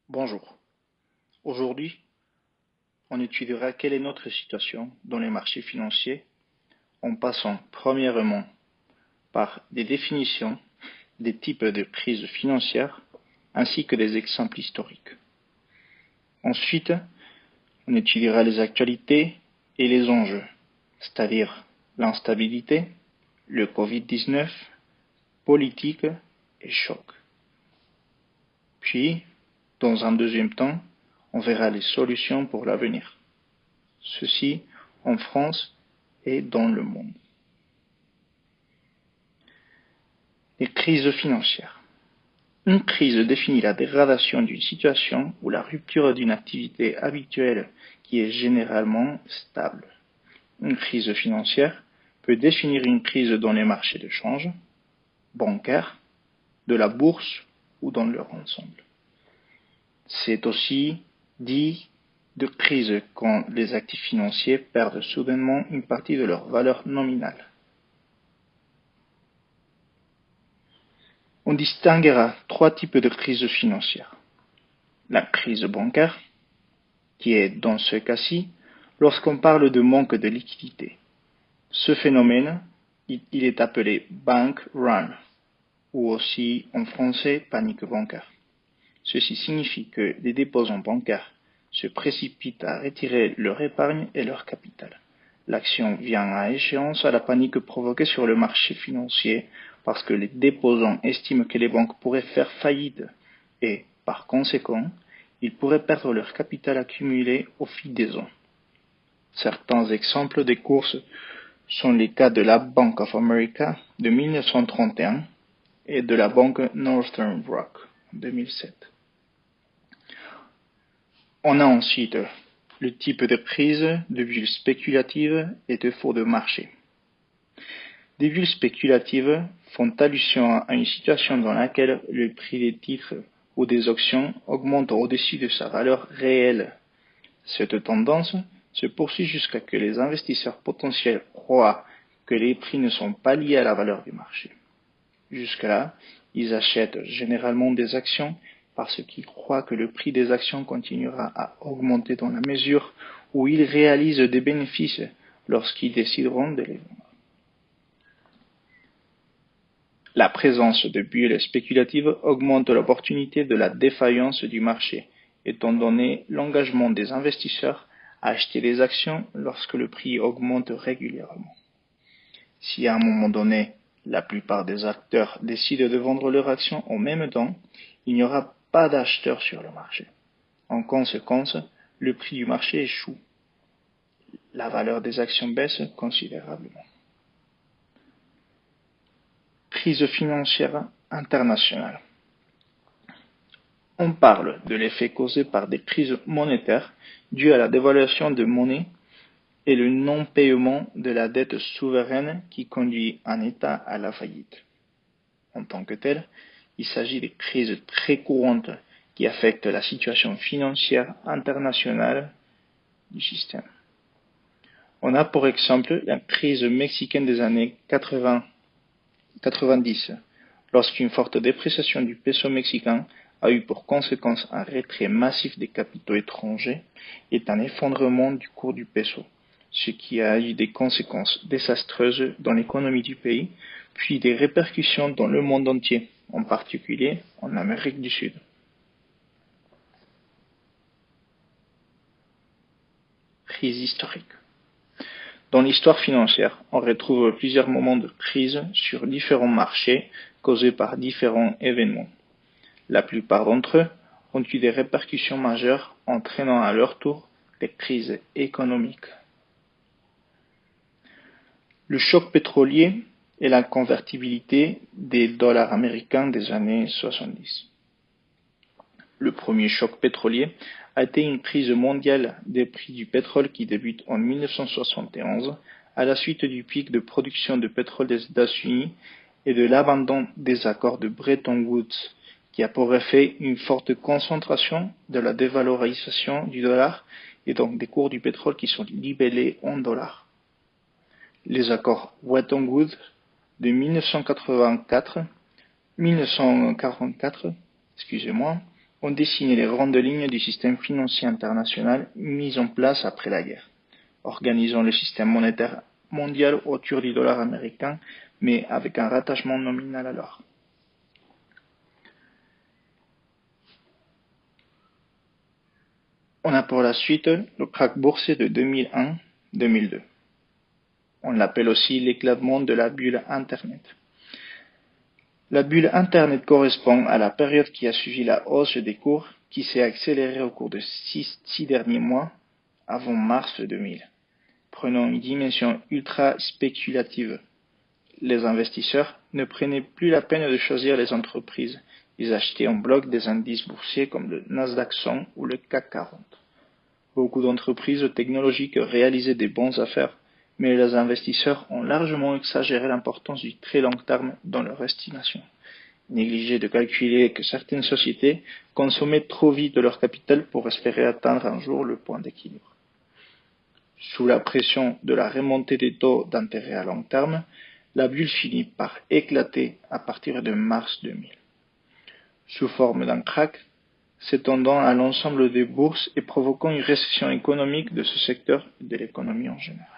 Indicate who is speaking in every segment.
Speaker 1: Bonjour. Aujourd'hui, on étudiera quelle est notre situation dans les marchés financiers en passant premièrement par des définitions des types de crises financières ainsi que des exemples historiques. Ensuite, on étudiera les actualités et les enjeux, c'est-à-dire l'instabilité, le Covid-19, politique et choc. Puis, dans un deuxième temps, on verra les solutions pour l'avenir. Ceci en France et dans le monde. Les crises financières. Une crise définit la dégradation d'une situation ou la rupture d'une activité habituelle qui est généralement stable. Une crise financière peut définir une crise dans les marchés de change, bancaires, de la bourse ou dans leur ensemble. C'est aussi dit de crise quand les actifs financiers perdent soudainement une partie de leur valeur nominale. On distinguera trois types de crises financières. La crise bancaire, qui est dans ce cas-ci lorsqu'on parle de manque de liquidité. Ce phénomène, il est appelé bank run, ou aussi en français panique bancaire. Ceci signifie que les déposants bancaires se précipitent à retirer leur épargne et leur capital. L'action vient à échéance à la panique provoquée sur le marché financier parce que les déposants estiment que les banques pourraient faire faillite et, par conséquent, ils pourraient perdre leur capital accumulé au fil des ans. Certains exemples des courses sont les cas de la Bank of America de 1931 et de la banque Northern Rock en 2007. On a ensuite le type de prise de bulles spéculatives et de faux de marché. Des bulles spéculatives font allusion à une situation dans laquelle le prix des titres ou des actions augmente au-dessus de sa valeur réelle. Cette tendance se poursuit jusqu'à ce que les investisseurs potentiels croient que les prix ne sont pas liés à la valeur du marché. Jusque-là, ils achètent généralement des actions parce qu'ils croient que le prix des actions continuera à augmenter dans la mesure où ils réalisent des bénéfices lorsqu'ils décideront de les vendre. La présence de bulles spéculatives augmente l'opportunité de la défaillance du marché, étant donné l'engagement des investisseurs à acheter des actions lorsque le prix augmente régulièrement. Si à un moment donné, la plupart des acteurs décident de vendre leurs actions en même temps, il n'y aura pas d'acheteurs sur le marché. En conséquence, le prix du marché échoue. La valeur des actions baisse considérablement. Crise financière internationale. On parle de l'effet causé par des crises monétaires dues à la dévaluation de monnaie et le non-paiement de la dette souveraine qui conduit un État à la faillite. En tant que tel, il s'agit de crises très courantes qui affectent la situation financière internationale du système. On a pour exemple la crise mexicaine des années 90, lorsqu'une forte dépréciation du peso mexicain a eu pour conséquence un retrait massif des capitaux étrangers et un effondrement du cours du peso, ce qui a eu des conséquences désastreuses dans l'économie du pays, puis des répercussions dans le monde entier, en particulier en Amérique du Sud. Crise historique. Dans l'histoire financière, on retrouve plusieurs moments de crise sur différents marchés causés par différents événements. La plupart d'entre eux ont eu des répercussions majeures entraînant à leur tour des crises économiques. Le choc pétrolier et la convertibilité des dollars américains des années 70. Le premier choc pétrolier a été une crise mondiale des prix du pétrole qui débute en 1971 à la suite du pic de production de pétrole des États-Unis et de l'abandon des accords de Bretton Woods, qui a pour effet une forte concentration de la dévalorisation du dollar et donc des cours du pétrole qui sont libellés en dollars. Les accords Bretton Woods de 1944, ont dessiné les grandes lignes du système financier international mis en place après la guerre, organisant le système monétaire mondial autour du dollar américain, mais avec un rattachement nominal à l'or. On a pour la suite le krach boursier de 2001-2002. On l'appelle aussi l'éclatement de la bulle Internet. La bulle Internet correspond à la période qui a suivi la hausse des cours qui s'est accélérée au cours de 6 derniers mois avant mars 2000, prenant une dimension ultra spéculative. Les investisseurs ne prenaient plus la peine de choisir les entreprises. Ils achetaient en bloc des indices boursiers comme le Nasdaq 100 ou le CAC 40. Beaucoup d'entreprises technologiques réalisaient des bonnes affaires, mais les investisseurs ont largement exagéré l'importance du très long terme dans leur estimation, négligé de calculer que certaines sociétés consommaient trop vite de leur capital pour espérer atteindre un jour le point d'équilibre. Sous la pression de la remontée des taux d'intérêt à long terme, la bulle finit par éclater à partir de mars 2000. Sous forme d'un krach, s'étendant à l'ensemble des bourses et provoquant une récession économique de ce secteur et de l'économie en général.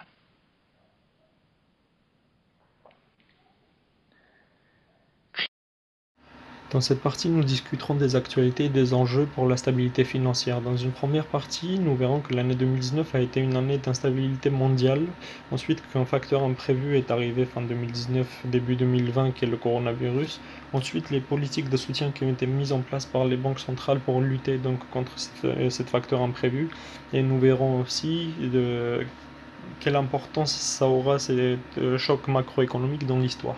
Speaker 2: Dans cette partie, nous discuterons des actualités et des enjeux pour la stabilité financière. Dans une première partie, nous verrons que l'année 2019 a été une année d'instabilité mondiale. Ensuite, qu'un facteur imprévu est arrivé fin 2019, début 2020, qui est le coronavirus. Ensuite, les politiques de soutien qui ont été mises en place par les banques centrales pour lutter donc contre cette facteur imprévu. Et nous verrons aussi quelle importance ça aura ces chocs macroéconomiques dans l'histoire.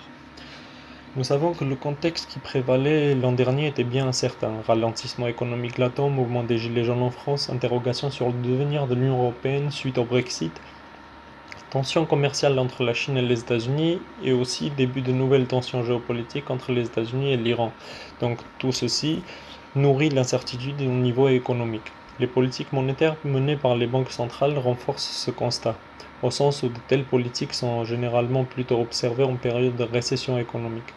Speaker 2: Nous savons que le contexte qui prévalait l'an dernier était bien incertain. Ralentissement économique latent, mouvement des gilets jaunes en France, interrogation sur le devenir de l'Union européenne suite au Brexit, tensions commerciales entre la Chine et les États-Unis et aussi début de nouvelles tensions géopolitiques entre les États-Unis et l'Iran. Donc tout ceci nourrit l'incertitude au niveau économique. Les politiques monétaires menées par les banques centrales renforcent ce constat, au sens où de telles politiques sont généralement plutôt observées en période de récession économique.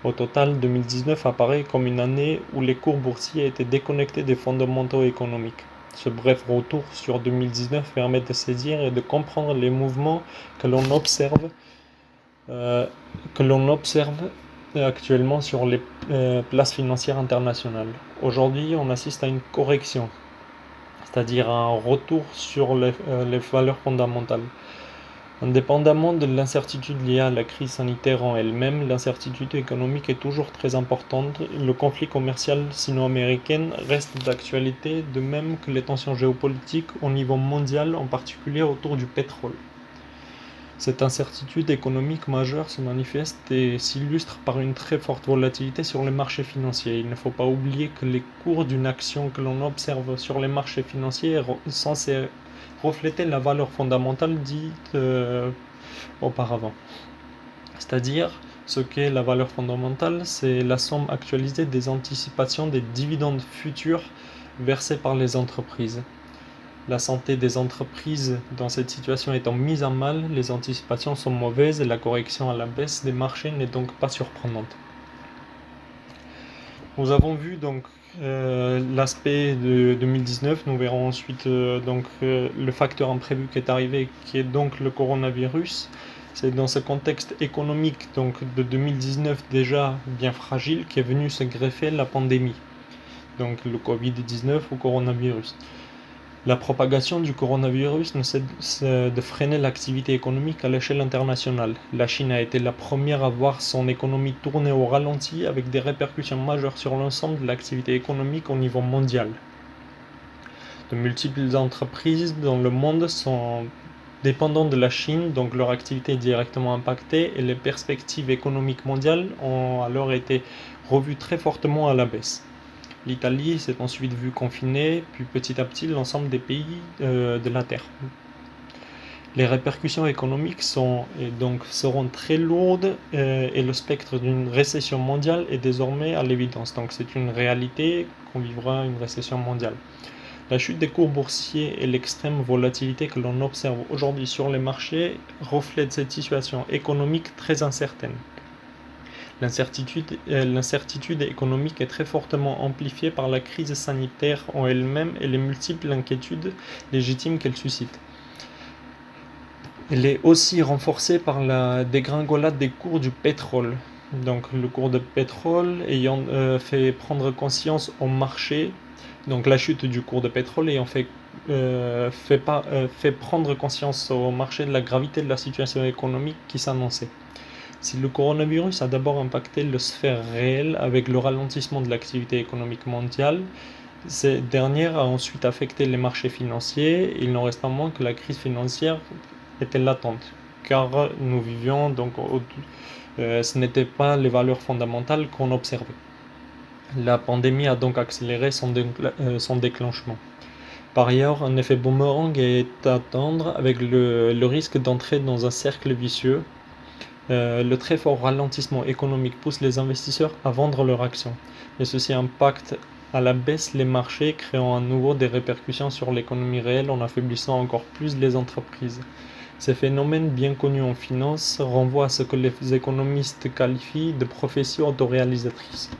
Speaker 2: Au total, 2019 apparaît comme une année où les cours boursiers étaient déconnectés des fondamentaux économiques. Ce bref retour sur 2019 permet de saisir et de comprendre les mouvements que l'on observe actuellement sur les places financières internationales. Aujourd'hui, on assiste à une correction, c'est-à-dire un retour sur les valeurs fondamentales. Indépendamment de l'incertitude liée à la crise sanitaire en elle-même, l'incertitude économique est toujours très importante. Le conflit commercial sino-américain reste d'actualité, de même que les tensions géopolitiques au niveau mondial, en particulier autour du pétrole. Cette incertitude économique majeure se manifeste et s'illustre par une très forte volatilité sur les marchés financiers. Il ne faut pas oublier que les cours d'une action que l'on observe sur les marchés financiers sont censés refléter la valeur fondamentale dite auparavant. C'est-à-dire, ce qu'est la valeur fondamentale, c'est la somme actualisée des anticipations des dividendes futurs versés par les entreprises. La santé des entreprises dans cette situation étant mise à mal, les anticipations sont mauvaises et la correction à la baisse des marchés n'est donc pas surprenante. Nous avons vu donc l'aspect de 2019, nous verrons ensuite le facteur imprévu qui est arrivé, qui est donc le coronavirus. C'est dans ce contexte économique donc de 2019 déjà bien fragile qu'est venue se greffer la pandémie, donc le Covid-19 ou coronavirus. La propagation du coronavirus ne cesse de freiner l'activité économique à l'échelle internationale. La Chine a été la première à voir son économie tourner au ralenti avec des répercussions majeures sur l'ensemble de l'activité économique au niveau mondial. De multiples entreprises dans le monde sont dépendantes de la Chine, donc leur activité est directement impactée et les perspectives économiques mondiales ont alors été revues très fortement à la baisse. L'Italie s'est ensuite vue confinée, puis petit à petit l'ensemble des pays de la Terre. Les répercussions économiques seront très lourdes et le spectre d'une récession mondiale est désormais à l'évidence. Donc c'est une réalité qu'on vivra une récession mondiale. La chute des cours boursiers et l'extrême volatilité que l'on observe aujourd'hui sur les marchés reflètent cette situation économique très incertaine. L'incertitude économique est très fortement amplifiée par la crise sanitaire en elle-même et les multiples inquiétudes légitimes qu'elle suscite. Elle est aussi renforcée par la dégringolade des cours du pétrole. Donc le cours de pétrole ayant fait prendre conscience au marché, donc la chute du cours de pétrole ayant fait prendre conscience au marché de la gravité de la situation économique qui s'annonçait. Si le coronavirus a d'abord impacté la sphère réelle avec le ralentissement de l'activité économique mondiale, cette dernière a ensuite affecté les marchés financiers. Il n'en reste pas moins que la crise financière était latente, car nous vivions donc ce n'étaient pas les valeurs fondamentales qu'on observait. La pandémie a donc accéléré son déclenchement. Par ailleurs, un effet boomerang est à attendre avec le risque d'entrer dans un cercle vicieux. Le très fort ralentissement économique pousse les investisseurs à vendre leurs actions, et ceci impacte à la baisse les marchés, créant à nouveau des répercussions sur l'économie réelle en affaiblissant encore plus les entreprises. Ces phénomènes bien connus en finance renvoient à ce que les économistes qualifient de prophétie autoréalisatrice.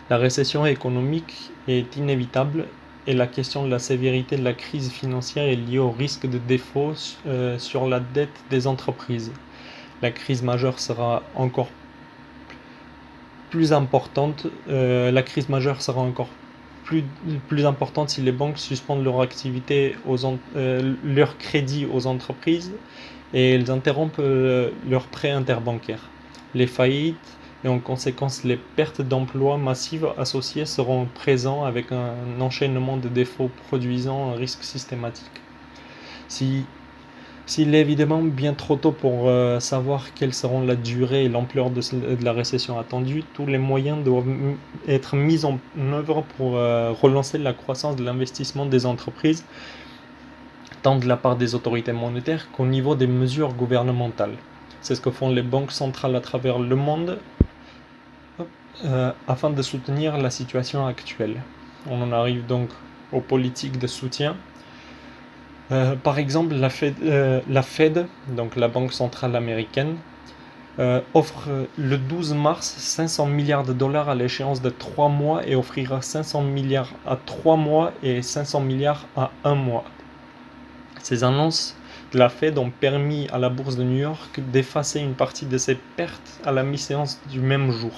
Speaker 2: La récession économique est inévitable et la question de la sévérité de la crise financière est liée au risque de défaut sur la dette des entreprises. La crise majeure sera encore plus importante. Plus importante si les banques suspendent leur activité, leur crédit aux entreprises et elles interrompent leurs prêts interbancaires. Les faillites et en conséquence les pertes d'emplois massives associées seront présents avec un enchaînement de défauts produisant un risque systématique. S'il est évidemment bien trop tôt pour savoir quelles seront la durée et l'ampleur de la récession attendue, tous les moyens doivent être mis en œuvre pour relancer la croissance de l'investissement des entreprises, tant de la part des autorités monétaires qu'au niveau des mesures gouvernementales. C'est ce que font les banques centrales à travers le monde afin de soutenir la situation actuelle. On en arrive donc aux politiques de soutien. Par exemple, la Fed, donc la Banque centrale américaine, offre le 12 mars 500 milliards de dollars à l'échéance de 3 mois et offrira 500 milliards à 3 mois et 500 milliards à 1 mois. Ces annonces de la Fed ont permis à la bourse de New York d'effacer une partie de ses pertes à la mi-séance du même jour.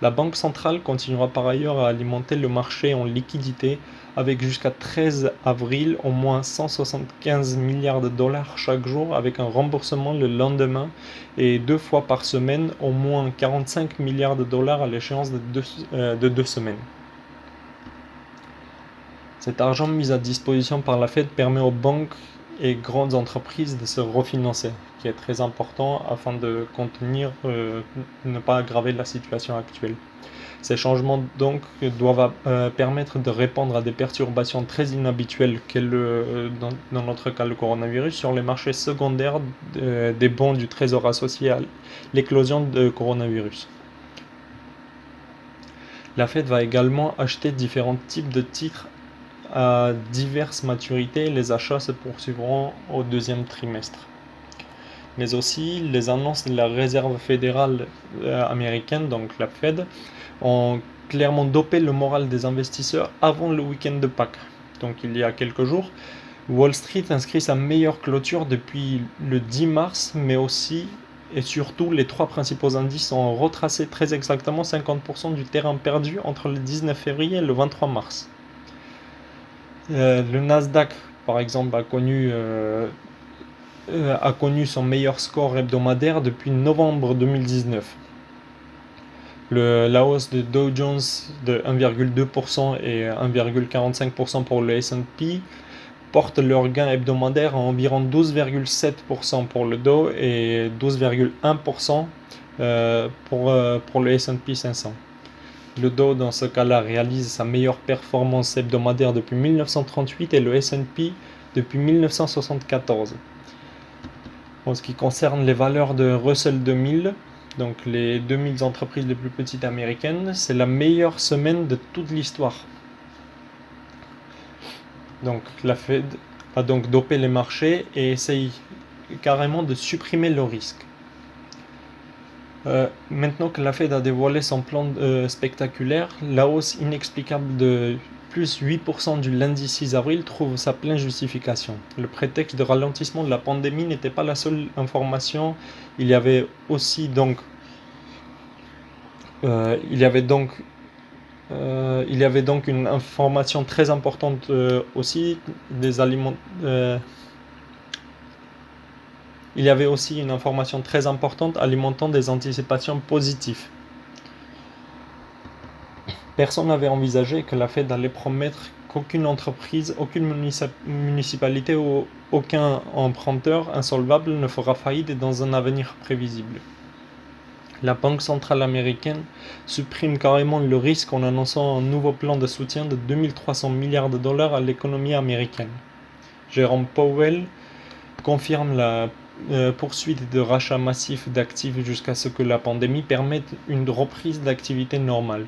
Speaker 2: La Banque centrale continuera par ailleurs à alimenter le marché en liquidités avec jusqu'à 13 avril au moins 175 milliards de dollars chaque jour avec un remboursement le lendemain et 2 fois par semaine au moins 45 milliards de dollars à l'échéance de 2 semaines. Cet argent mis à disposition par la Fed permet aux banques et grandes entreprises de se refinancer, qui est très important afin de contenir, ne pas aggraver la situation actuelle. Ces changements donc doivent permettre de répondre à des perturbations très inhabituelles dans notre cas le coronavirus sur les marchés secondaires des bons du trésor associés à l'éclosion de coronavirus. La Fed va également acheter différents types de titres à diverses maturités. Les achats se poursuivront au deuxième trimestre. Mais aussi, les annonces de la Réserve fédérale américaine, donc la Fed, ont clairement dopé le moral des investisseurs avant le week-end de Pâques. Donc il y a quelques jours, Wall Street inscrit sa meilleure clôture depuis le 10 mars, mais aussi et surtout les 3 principaux indices ont retracé très exactement 50% du terrain perdu entre le 19 février et le 23 mars. Le Nasdaq, par exemple, a connu son meilleur score hebdomadaire depuis novembre 2019. La hausse de Dow Jones de 1,2% et 1,45% pour le S&P porte leur gain hebdomadaire à environ 12,7% pour le Dow et 12,1% pour le S&P 500. Le Dow, dans ce cas-là, réalise sa meilleure performance hebdomadaire depuis 1938 et le S&P depuis 1974. En ce qui concerne les valeurs de Russell 2000, donc les 2000 entreprises les plus petites américaines, c'est la meilleure semaine de toute l'histoire. Donc la Fed a donc dopé les marchés et essaye carrément de supprimer le risque. Maintenant que la Fed a dévoilé son plan spectaculaire, la hausse inexplicable de plus 8% du lundi 6 avril trouve sa pleine justification. Le prétexte de ralentissement de la pandémie n'était pas la seule information. Il y avait aussi donc une information très importante aussi des aliments. Il y avait aussi une information très importante alimentant des anticipations positives. Personne n'avait envisagé que la Fed allait promettre qu'aucune entreprise, aucune municipalité ou aucun emprunteur insolvable ne fera faillite dans un avenir prévisible. La Banque centrale américaine supprime carrément le risque en annonçant un nouveau plan de soutien de 2300 milliards de dollars à l'économie américaine. Jérôme Powell confirme la poursuite de rachats massifs d'actifs jusqu'à ce que la pandémie permette une reprise d'activité normale.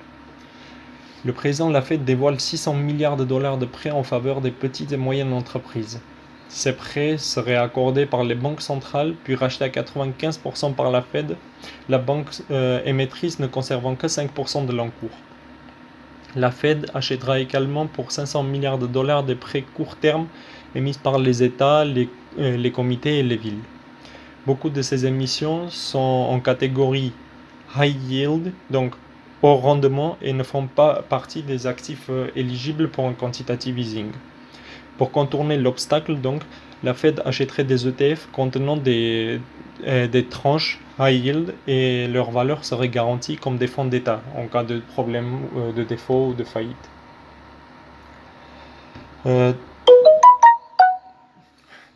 Speaker 2: Le président de la Fed dévoile 600 milliards de dollars de prêts en faveur des petites et moyennes entreprises. Ces prêts seraient accordés par les banques centrales, puis rachetés à 95% par la Fed, la banque émettrice ne conservant que 5% de l'encours. La Fed achètera également pour 500 milliards de dollars des prêts court terme émis par les États, les comités et les villes. Beaucoup de ces émissions sont en catégorie high yield, donc haut rendement, et ne font pas partie des actifs éligibles pour un quantitative easing. Pour contourner l'obstacle, donc, la Fed achèterait des ETF contenant des tranches high yield et leur valeur serait garantie comme des fonds d'État en cas de problème de défaut ou de faillite.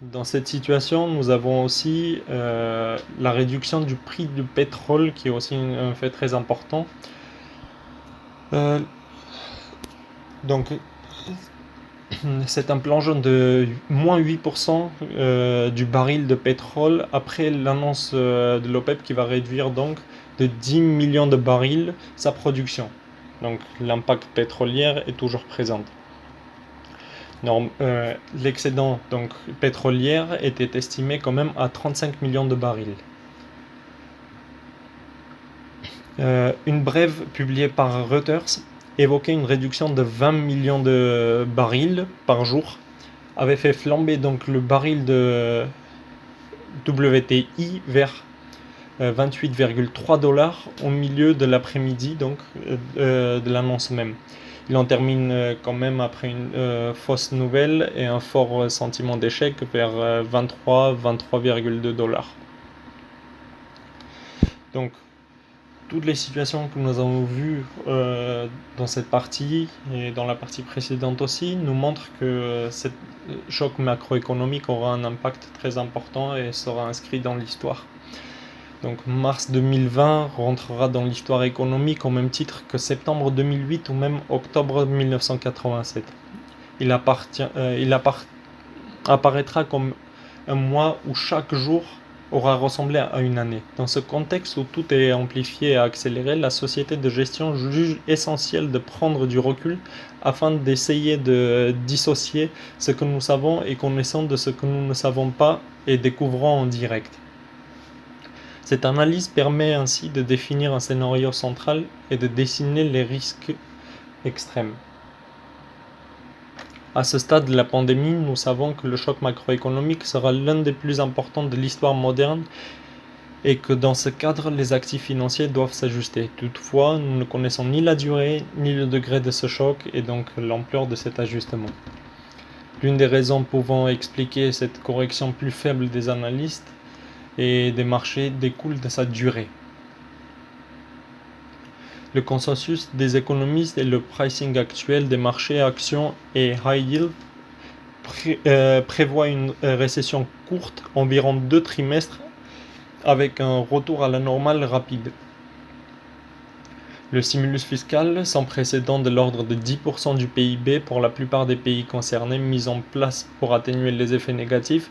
Speaker 2: Dans cette situation, nous avons aussi la réduction du prix du pétrole qui est aussi un fait très important. Donc, c'est un plongeon de moins 8% du baril de pétrole après l'annonce de l'OPEP qui va réduire donc de 10 millions de barils sa production. Donc l'impact pétrolier est toujours présent. L'excédent donc pétrolier était estimé quand même à 35 millions de barils. Une brève publiée par Reuters évoquait une réduction de 20 millions de barils par jour, avait fait flamber donc le baril de WTI vers 28,3 dollars au milieu de l'après-midi donc de l'annonce même. Il en termine quand même après une fausse nouvelle et un fort sentiment d'échec vers 23,2 dollars. Donc toutes les situations que nous avons vues dans cette partie et dans la partie précédente aussi nous montrent que ce choc macroéconomique aura un impact très important et sera inscrit dans l'histoire. Donc mars 2020 rentrera dans l'histoire économique au même titre que septembre 2008 ou même octobre 1987. Il apparaîtra comme un mois où chaque jour aura ressemblé à une année. Dans ce contexte où tout est amplifié et accéléré, la société de gestion juge essentiel de prendre du recul afin d'essayer de dissocier ce que nous savons et connaissons de ce que nous ne savons pas et découvrons en direct. Cette analyse permet ainsi de définir un scénario central et de dessiner les risques extrêmes. À ce stade de la pandémie, nous savons que le choc macroéconomique sera l'un des plus importants de l'histoire moderne et que dans ce cadre, les actifs financiers doivent s'ajuster. Toutefois, nous ne connaissons ni la durée, ni le degré de ce choc et donc l'ampleur de cet ajustement. L'une des raisons pouvant expliquer cette correction plus faible des analystes et des marchés découle de sa durée. Le consensus des économistes et le pricing actuel des marchés actions et high yield prévoit une récession courte, environ 2 trimestres, avec un retour à la normale rapide. Le stimulus fiscal, sans précédent de l'ordre de 10% du PIB pour la plupart des pays concernés, mis en place pour atténuer les effets négatifs,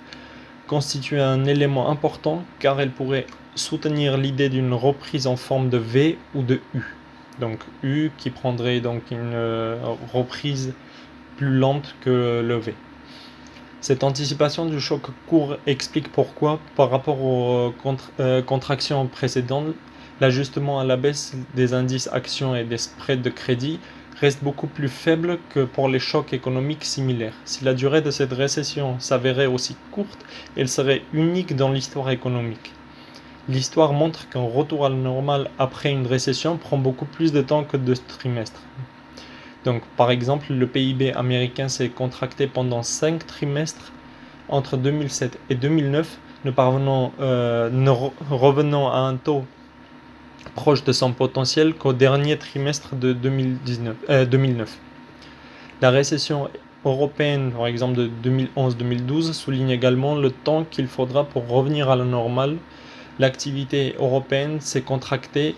Speaker 2: constitue un élément important car elle pourrait soutenir l'idée d'une reprise en forme de V ou de U. Donc U qui prendrait donc une reprise plus lente que le V. Cette anticipation du choc court explique pourquoi, par rapport aux contractions précédentes, L'ajustement à la baisse des indices actions et des spreads de crédit reste beaucoup plus faible que pour les chocs économiques similaires. Si la durée de cette récession s'avérait aussi courte, elle serait unique dans l'histoire économique. L'histoire montre qu'un retour à la normale après une récession prend beaucoup plus de temps que 2 trimestres. Donc, par exemple, le PIB américain s'est contracté pendant 5 trimestres entre 2007 et 2009, ne revenant à un taux proche de son potentiel qu'au dernier trimestre de 2009. La récession européenne, par exemple de 2011-2012, souligne également le temps qu'il faudra pour revenir à la normale. L'activité européenne s'est contractée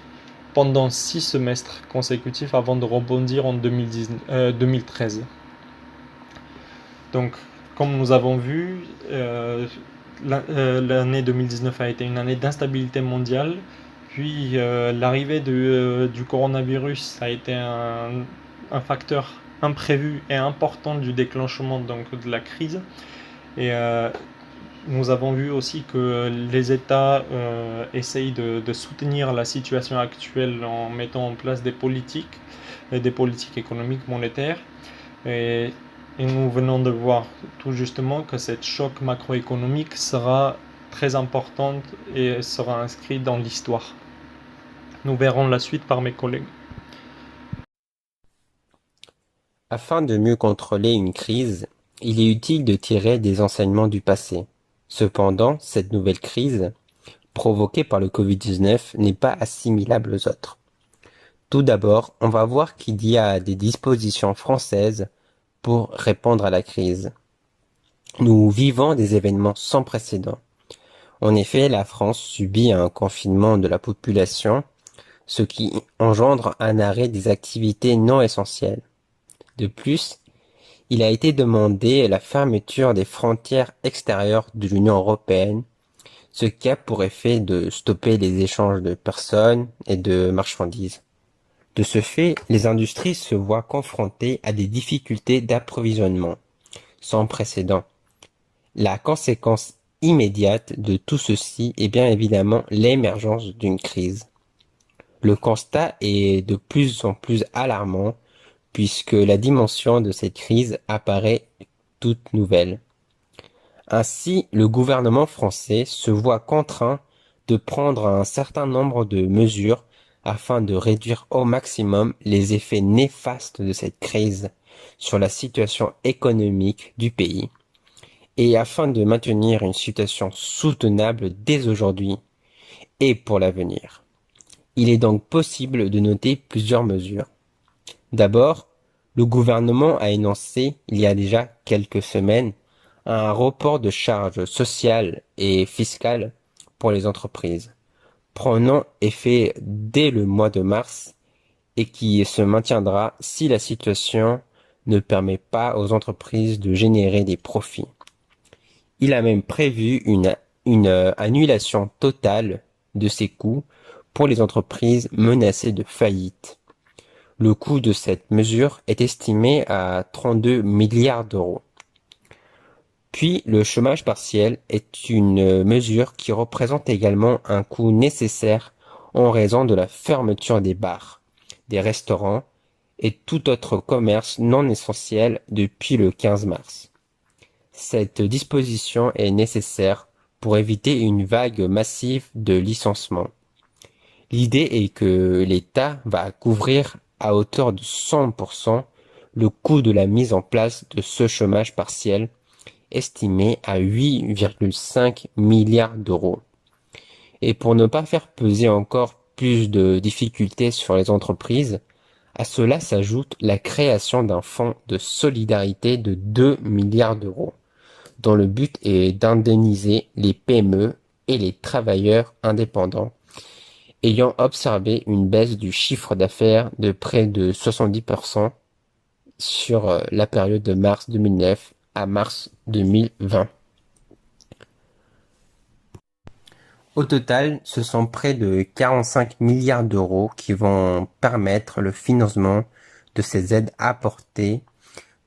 Speaker 2: pendant 6 semestres consécutifs avant de rebondir en 2013. Donc, comme nous avons vu, l'année 2019 a été une année d'instabilité mondiale. Puis l'arrivée du coronavirus a été un facteur imprévu et important du déclenchement donc, de la crise. Et nous avons vu aussi que les États essayent de soutenir la situation actuelle en mettant en place des politiques économiques, monétaires. Et nous venons de voir tout justement que cette choc macroéconomique sera très importante et sera inscrite dans l'histoire. Nous verrons la suite par mes collègues.
Speaker 3: Afin de mieux contrôler une crise, il est utile de tirer des enseignements du passé. Cependant, cette nouvelle crise, provoquée par le Covid-19, n'est pas assimilable aux autres. Tout d'abord, on va voir qu'il y a des dispositions françaises pour répondre à la crise. Nous vivons des événements sans précédent. En effet, la France subit un confinement de la population, ce qui engendre un arrêt des activités non essentielles. De plus, il a été demandé la fermeture des frontières extérieures de l'Union européenne, ce qui a pour effet de stopper les échanges de personnes et de marchandises. De ce fait, les industries se voient confrontées à des difficultés d'approvisionnement sans précédent. La conséquence immédiate de tout ceci est bien évidemment l'émergence d'une crise. Le constat est de plus en plus alarmant puisque la dimension de cette crise apparaît toute nouvelle. Ainsi, le gouvernement français se voit contraint de prendre un certain nombre de mesures afin de réduire au maximum les effets néfastes de cette crise sur la situation économique du pays et afin de maintenir une situation soutenable dès aujourd'hui et pour l'avenir. Il est donc possible de noter plusieurs mesures. D'abord, le gouvernement a énoncé, il y a déjà quelques semaines, un report de charges sociales et fiscales pour les entreprises, prenant effet dès le mois de mars et qui se maintiendra si la situation ne permet pas aux entreprises de générer des profits. Il a même prévu une annulation totale de ces coûts pour les entreprises menacées de faillite. Le coût de cette mesure est estimé à 32 milliards d'euros. Puis, le chômage partiel est une mesure qui représente également un coût nécessaire en raison de la fermeture des bars, des restaurants et tout autre commerce non essentiel depuis le 15 mars. Cette disposition est nécessaire pour éviter une vague massive de licenciements. L'idée est que l'État va couvrir à hauteur de 100% le coût de la mise en place de ce chômage partiel, estimé à 8,5 milliards d'euros. Et pour ne pas faire peser encore plus de difficultés sur les entreprises, à cela s'ajoute la création d'un fonds de solidarité de 2 milliards d'euros, dont le but est d'indemniser les PME et les travailleurs indépendants ayant observé une baisse du chiffre d'affaires de près de 70% sur la période de mars 2009 à mars 2020. Au total, ce sont près de 45 milliards d'euros qui vont permettre le financement de ces aides apportées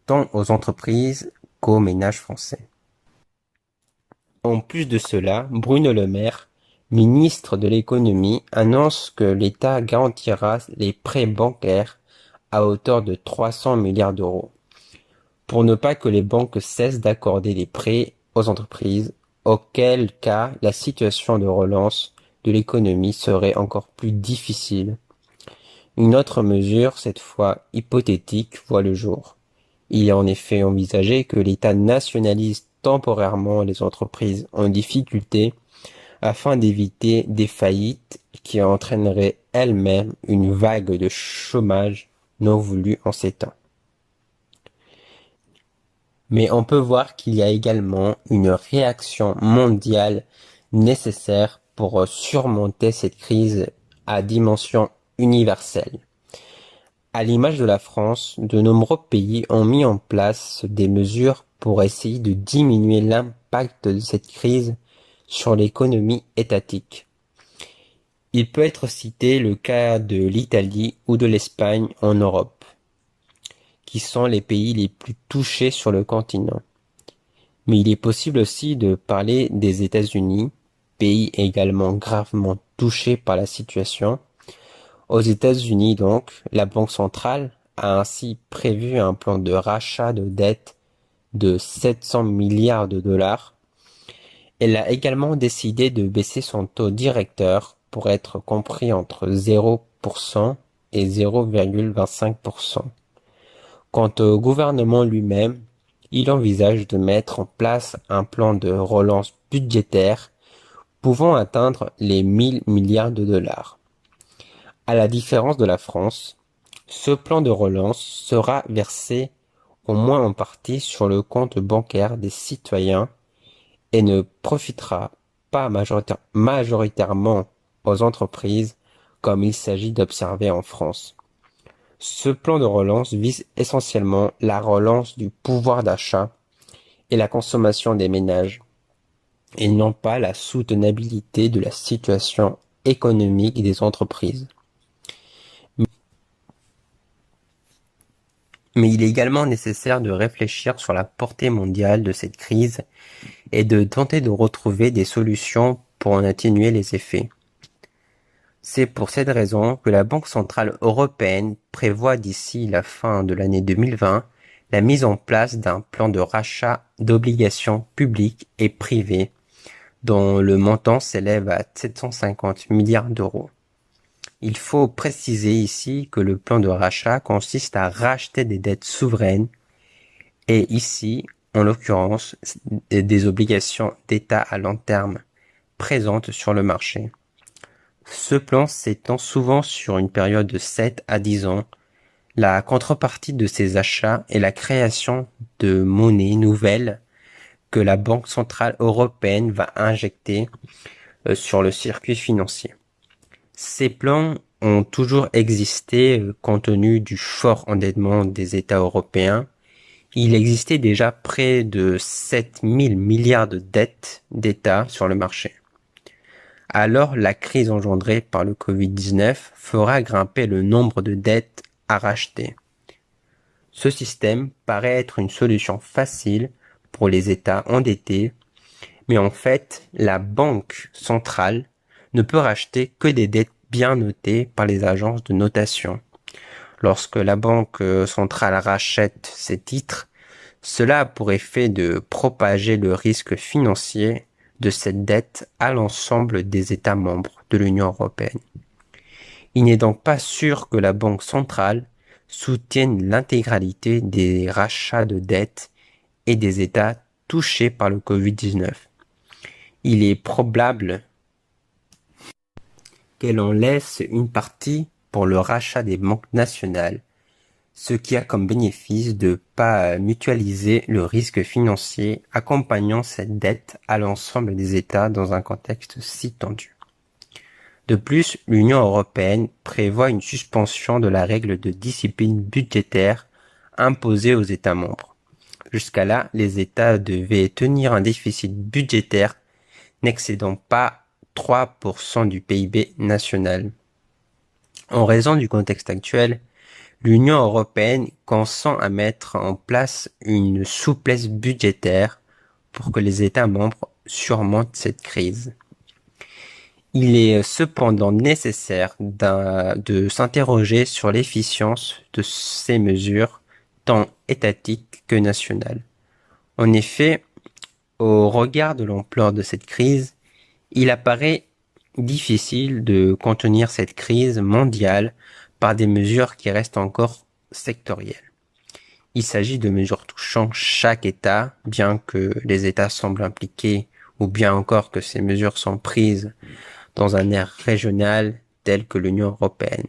Speaker 3: tant aux entreprises qu'aux ménages français. En plus de cela, Bruno Le Maire, ministre de l'économie, annonce que l'État garantira les prêts bancaires à hauteur de 300 milliards d'euros, pour ne pas que les banques cessent d'accorder des prêts aux entreprises, auquel cas la situation de relance de l'économie serait encore plus difficile. Une autre mesure, cette fois hypothétique, voit le jour. Il est en effet envisagé que l'État nationalise temporairement les entreprises en difficulté afin d'éviter des faillites qui entraîneraient elles-mêmes une vague de chômage non voulue en ces temps. Mais on peut voir qu'il y a également une réaction mondiale nécessaire pour surmonter cette crise à dimension universelle. À l'image de la France, de nombreux pays ont mis en place des mesures pour essayer de diminuer l'impact de cette crise sur l'économie étatique. Il peut être cité le cas de l'Italie ou de l'Espagne en Europe, qui sont les pays les plus touchés sur le continent. Mais il est possible aussi de parler des États-Unis, pays également gravement touchés par la situation. Aux États-Unis donc, la Banque centrale a ainsi prévu un plan de rachat de dette de 700 milliards de dollars. Elle a également décidé de baisser son taux directeur pour être compris entre 0% et 0,25%. Quant au gouvernement lui-même, il envisage de mettre en place un plan de relance budgétaire pouvant atteindre les 1000 milliards de dollars. À la différence de la France, ce plan de relance sera versé au moins en partie sur le compte bancaire des citoyens et ne profitera pas majoritairement aux entreprises comme il s'agit d'observer en France. Ce plan de relance vise essentiellement la relance du pouvoir d'achat et la consommation des ménages, et non pas la soutenabilité de la situation économique des entreprises. Mais il est également nécessaire de réfléchir sur la portée mondiale de cette crise et de tenter de retrouver des solutions pour en atténuer les effets. C'est pour cette raison que la Banque centrale européenne prévoit d'ici la fin de l'année 2020 la mise en place d'un plan de rachat d'obligations publiques et privées dont le montant s'élève à 750 milliards d'euros. Il faut préciser ici que le plan de rachat consiste à racheter des dettes souveraines et ici, en l'occurrence, des obligations d'État à long terme présentes sur le marché. Ce plan s'étend souvent sur une période de 7 à 10 ans. La contrepartie de ces achats est la création de monnaies nouvelles que la Banque centrale européenne va injecter sur le circuit financier. Ces plans ont toujours existé compte tenu du fort endettement des États européens. Il existait déjà près de 7000 milliards de dettes d'État sur le marché. Alors, la crise engendrée par le Covid-19 fera grimper le nombre de dettes à racheter. Ce système paraît être une solution facile pour les États endettés, mais en fait, la Banque centrale ne peut racheter que des dettes bien notées par les agences de notation. Lorsque la Banque centrale rachète ces titres, cela a pour effet de propager le risque financier de cette dette à l'ensemble des États membres de l'Union européenne. Il n'est donc pas sûr que la Banque centrale soutienne l'intégralité des rachats de dettes et des États touchés par le Covid-19. Il est probable qu'elle en laisse une partie pour le rachat des banques nationales, ce qui a comme bénéfice de pas mutualiser le risque financier accompagnant cette dette à l'ensemble des États dans un contexte si tendu. De plus, l'Union européenne prévoit une suspension de la règle de discipline budgétaire imposée aux États membres. Jusqu'à là, les États devaient tenir un déficit budgétaire n'excédant pas 3% du PIB national. En raison du contexte actuel, l'Union européenne consent à mettre en place une souplesse budgétaire pour que les États membres surmontent cette crise. Il est cependant nécessaire de s'interroger sur l'efficience de ces mesures, tant étatiques que nationales. En effet, au regard de l'ampleur de cette crise, il apparaît difficile de contenir cette crise mondiale par des mesures qui restent encore sectorielles. Il s'agit de mesures touchant chaque État, bien que les États semblent impliqués ou bien encore que ces mesures sont prises dans un aire régional tel que l'Union européenne.